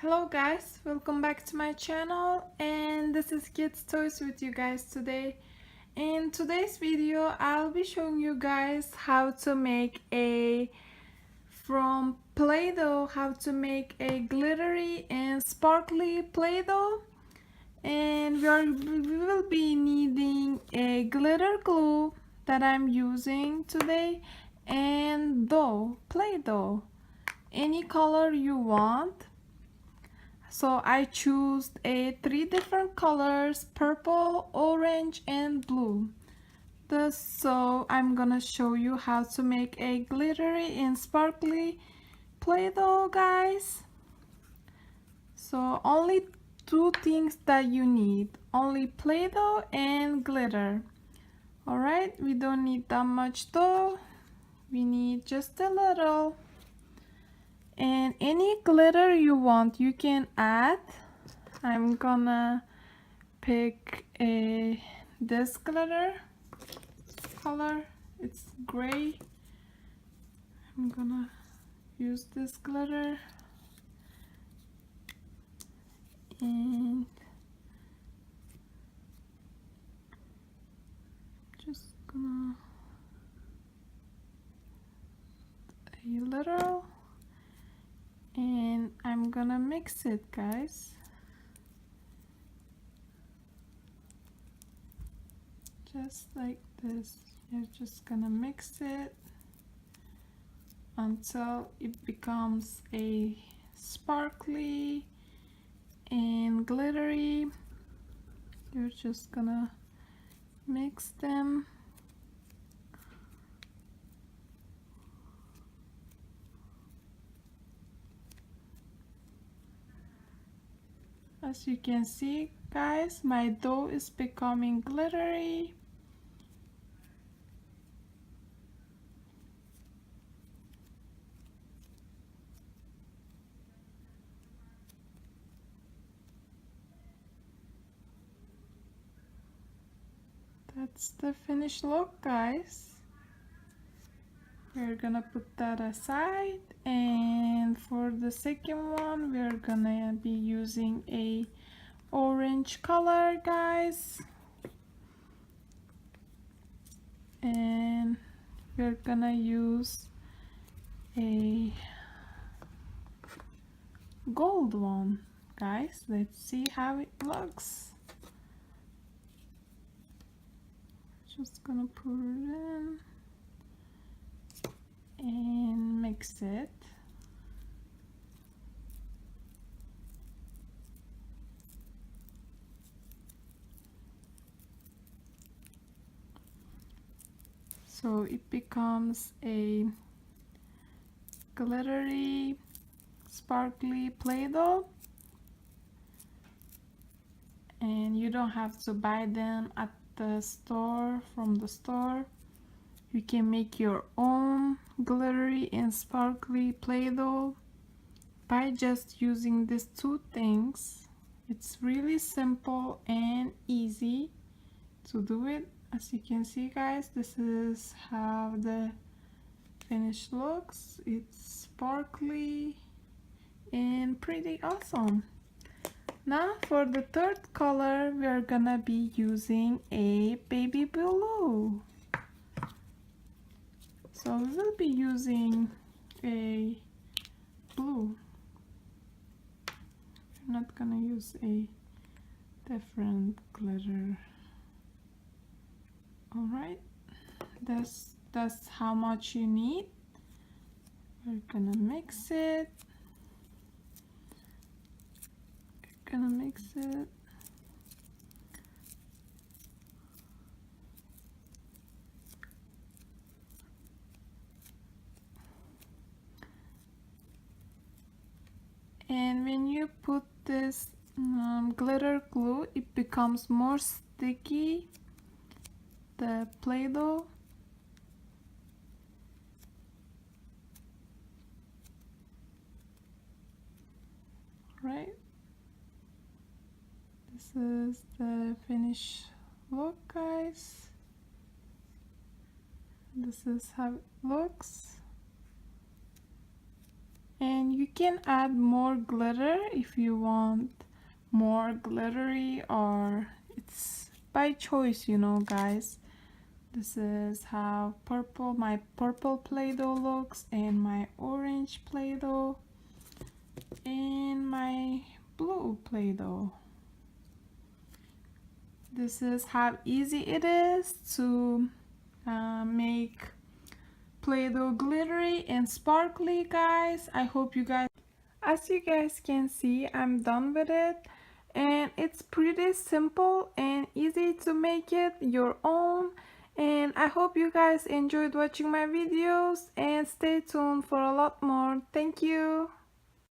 Hello guys, welcome back to my channel, and this is Kids Toys with you guys today. In today's video I'll be showing you guys how to make from play-doh, how to make a glittery and sparkly play-doh. And we will be needing a glitter glue that I'm using today, and play-doh, any color you want. So I choose three different colors: purple, orange, and blue. So I'm gonna show you how to make a glittery and sparkly play-doh, guys. So only two things that you need, only play-doh and glitter. Alright, we don't need that much dough, we need just a little. And any glitter you want you can add. I'm gonna pick this glitter color, it's gray. I'm gonna use this glitter and just gonna a little, and I'm gonna mix it, guys. Just like this. You're just gonna mix it until it becomes a sparkly and glittery. You're just gonna mix them. As you can see, guys, my dough is becoming glittery. That's the finished look, guys. We're gonna put that aside, and for the second one we're gonna be using a orange color, guys, and we're gonna use a gold one, guys. Let's see how it looks. Just gonna put it in and mix it. So it becomes a glittery, sparkly play-doh, and you don't have to buy them at the store, from the store. You can make your own glittery and sparkly play-doh by just using these two things. It's really simple and easy to do it. As you can see, guys, this is how the finish looks. It's sparkly and pretty awesome. Now for the third color, we are gonna be using a baby blue. So we will be using a blue. I'm not gonna use a different glitter. Alright, that's how much you need. We're gonna mix it. Gonna mix it. And when you put this glitter glue, it becomes more sticky, the play-doh. Right, this is the finished look, guys. This is how it looks. And you can add more glitter if you want more glittery, or it's by choice, you know, guys. This is how my purple play-doh looks, and my orange play-doh, and my blue play-doh. This is how easy it is to make play-doh glittery and sparkly, guys. I hope you guys, as you guys can see, I'm done with it, and it's pretty simple and easy to make it your own. And I hope you guys enjoyed watching my videos, and stay tuned for a lot more. Thank you.